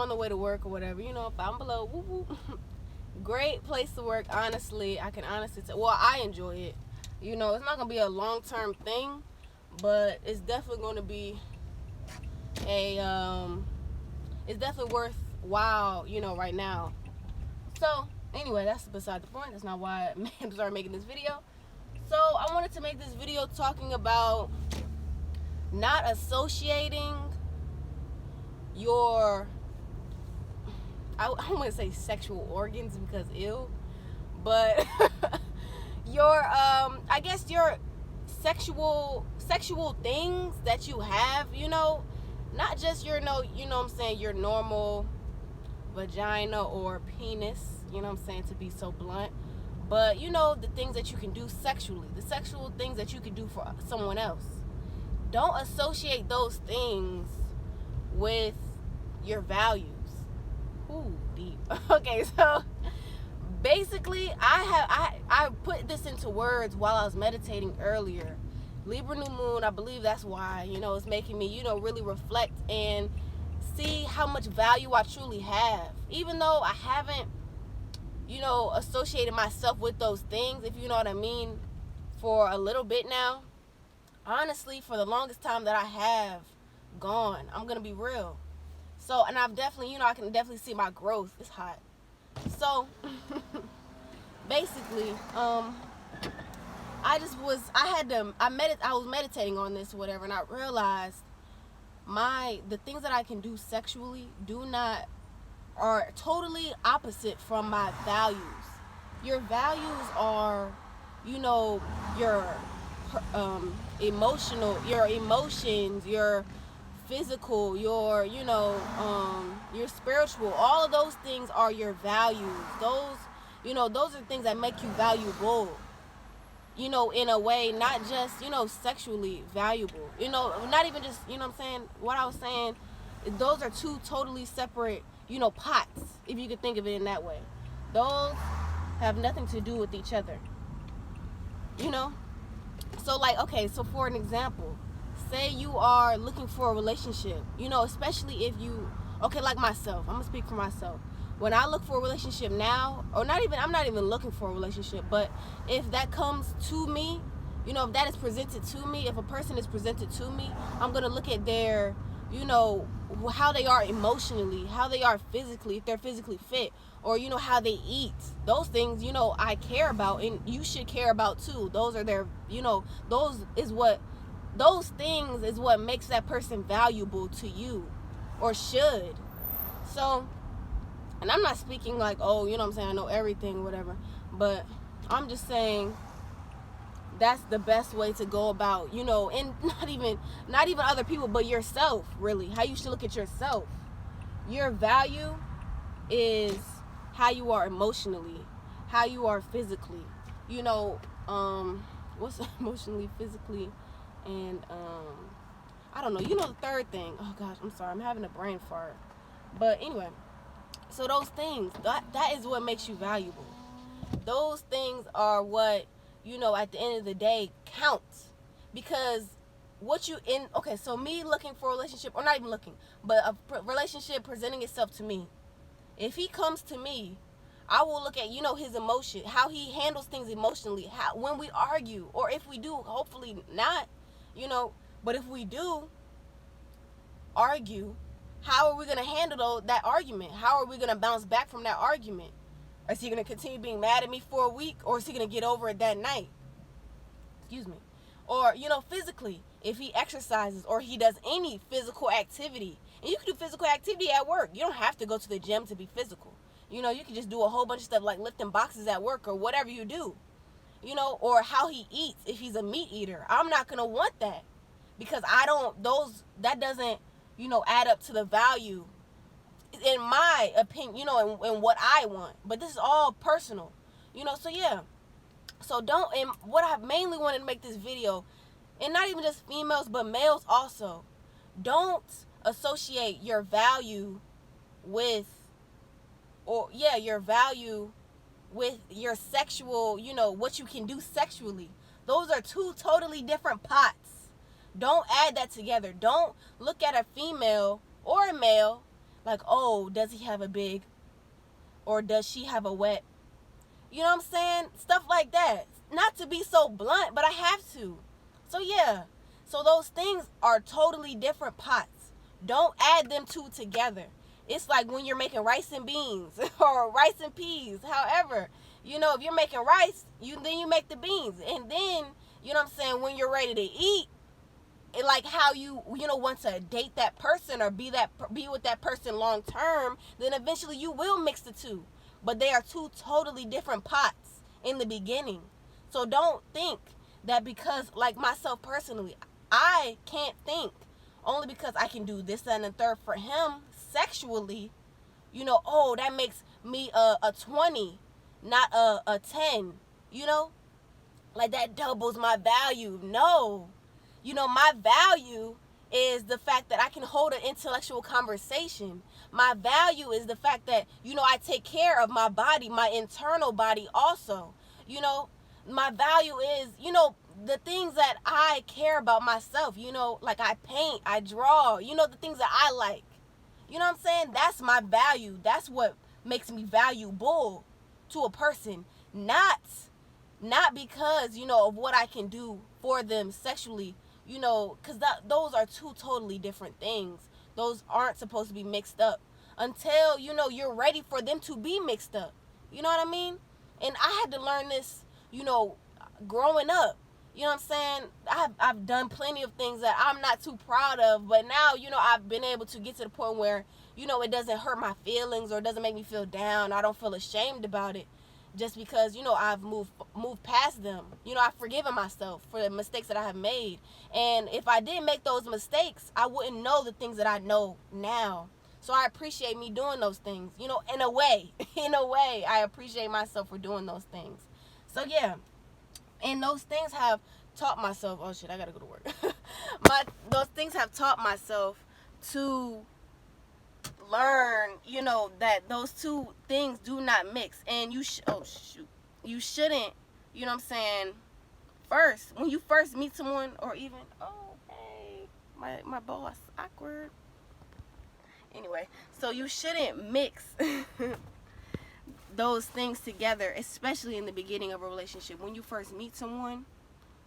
on the way to work or whatever, Five Below, woo woo. Great place to work, honestly. I can honestly say, well, I enjoy it. It's not going to be a long-term thing, but it's definitely going to be it's definitely worthwhile, right now. So, anyway, that's beside the point. That's not why I started making this video. So, I wanted to make this video talking about not associating your, I don't want to say sexual organs because ew, but your, I guess your sexual things that you have, not just your, your normal vagina or penis, to be so blunt, but the things that you can do sexually, the sexual things that you can do for someone else. Don't associate those things with your values. Ooh, deep. Okay, so basically I put this into words while I was meditating earlier. Libra new moon, I believe that's why, it's making me, really reflect and see how much value I truly have. Even though I haven't, associated myself with those things, if you know what I mean, for a little bit now. Honestly, for the longest time that I have gone, I'm going to be real. So, and I've definitely, I can definitely see my growth. It's hot. So, basically, I was meditating on this or whatever, and I realized the things that I can do sexually are totally opposite from my values. Your values are, your your emotions, your physical, your spiritual. All of those things are your values. Those are things that make you valuable. In a way, not just, sexually valuable. Not even just, what I was saying, those are two totally separate, pots, if you could think of it in that way. Those have nothing to do with each other. So, so for an example, say you are looking for a relationship, especially if you, like myself, I'm going to speak for myself. When I look for a relationship now, I'm not even looking for a relationship, but if that comes to me, if that is presented to me, if a person is presented to me, I'm going to look at their, how they are emotionally, how they are physically, if they're physically fit, or, how they eat. Those things, I care about, and you should care about too. Those are their, those things is what makes that person valuable to you, or should. So, and I'm not speaking like, I know everything, whatever. But I'm just saying that's the best way to go about, and not even other people, but yourself, really. How you should look at yourself. Your value is how you are emotionally, how you are physically. What's emotionally, physically, and I don't know. The third thing. Oh gosh, I'm sorry. I'm having a brain fart. But anyway. So those things, that is what makes you valuable. Those things are what, at the end of the day counts. Because so me looking for a relationship, or not even looking, but a relationship presenting itself to me. If he comes to me, I will look at, his emotion, how he handles things emotionally, when we argue, or if we do, hopefully not, but if we do argue, how are we going to handle that argument? How are we going to bounce back from that argument? Is he going to continue being mad at me for a week, or is he going to get over it that night? Excuse me. Or, physically, if he exercises or he does any physical activity. And you can do physical activity at work. You don't have to go to the gym to be physical. You can just do a whole bunch of stuff like lifting boxes at work or whatever you do. Or how he eats, if he's a meat eater. I'm not going to want that, because that doesn't, add up to the value, in my opinion, and what I want. But this is all personal, so yeah. So and what I mainly wanted to make this video, and not even just females, but males also, don't associate your value with, your sexual, what you can do sexually. Those are two totally different pots. Don't add that together. Don't look at a female or a male Like, oh, does he have a big, or does she have a wet? You know what I'm saying? Stuff like that. Not to be so blunt, but I have to. So yeah. So those things are totally different pots. Don't add them two together. It's like when you're making rice and beans or rice and peas. However, if you're making rice, then you make the beans. And then, you know what I'm saying, when you're ready to eat, like how you want to date that person or be with that person long term, then eventually you will mix the two. But they are two totally different pots in the beginning. So don't think that because, like myself personally, I can't think only because I can do this and the third for him sexually, oh, that makes me a 20, not a 10, like that doubles my value. No. My value is the fact that I can hold an intellectual conversation. My value is the fact that, I take care of my body, my internal body also. My value is, the things that I care about myself, like I paint, I draw, the things that I like. You know what I'm saying? That's my value. That's what makes me valuable to a person. Not because, of what I can do for them sexually, because those are two totally different things. Those aren't supposed to be mixed up until, you're ready for them to be mixed up. You know what I mean? And I had to learn this, growing up. You know what I'm saying? I've done plenty of things that I'm not too proud of, but now, I've been able to get to the point where, it doesn't hurt my feelings or doesn't make me feel down. I don't feel ashamed about it just because, I've moved past them. I've forgiven myself for the mistakes that I have made. And if I didn't make those mistakes, I wouldn't know the things that I know now. So I appreciate me doing those things, in a way, I appreciate myself for doing those things. So yeah. And those things have taught myself, oh shit, I gotta go to work. Those things have taught myself to learn, that those two things do not mix. And you shouldn't, you know what I'm saying, first, when you first meet someone, or even, oh, hey, my boss, awkward. Anyway, so you shouldn't mix those things together, especially in the beginning of a relationship. When you first meet someone,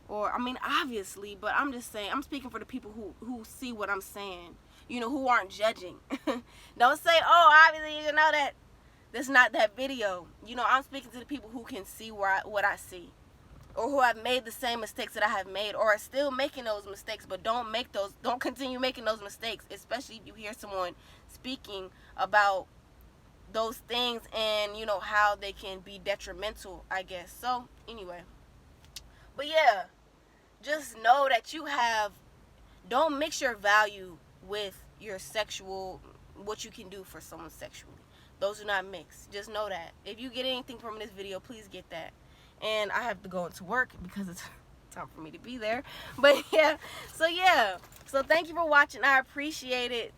or, I mean, obviously, but I'm just saying, I'm speaking for the people who see what I'm saying, who aren't judging. Don't say, oh, obviously, that that's not that video. I'm speaking to the people who can see what I see, or who have made the same mistakes that I have made, or are still making those mistakes, but don't continue making those mistakes, especially if you hear someone speaking about those things and how they can be detrimental, I guess. So anyway, but yeah, just know that don't mix your value with your sexual, what you can do for someone sexually. Those do not mix. Just know that. If you get anything from this video, please get that. And I have to go into work because it's time for me to be there. But yeah, so thank you for watching. I appreciate it.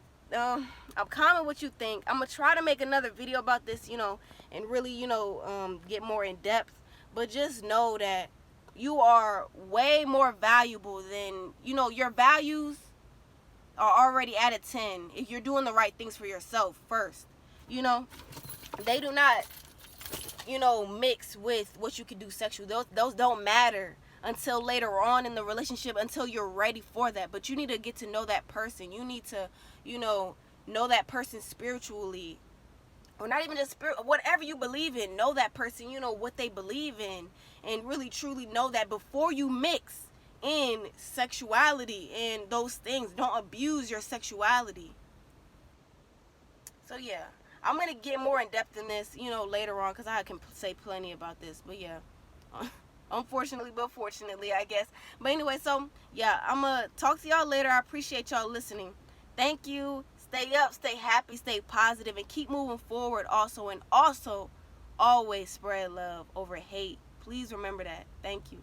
Comment what you think. I'm gonna try to make another video about this, and really, get more in depth. But just know that you are way more valuable than, your values are already at a 10 if you're doing the right things for yourself first. They do not, mix with what you can do sexually. Those don't matter until later on in the relationship, until you're ready for that. But you need to get to know that person. You need to, know that person spiritually, or not even just spirit, whatever you believe in. Know that person, what they believe in, and really truly know that before you mix in sexuality and those things. Don't abuse your sexuality. So yeah, I'm gonna get more in depth in this, later on, because I can say plenty about this. But yeah, unfortunately, but fortunately, I guess. But anyway, so yeah, I'm gonna talk to y'all later. I appreciate y'all listening. Thank you. Stay up, stay happy, stay positive, and keep moving forward also. And also, always spread love over hate. Please remember that. Thank you.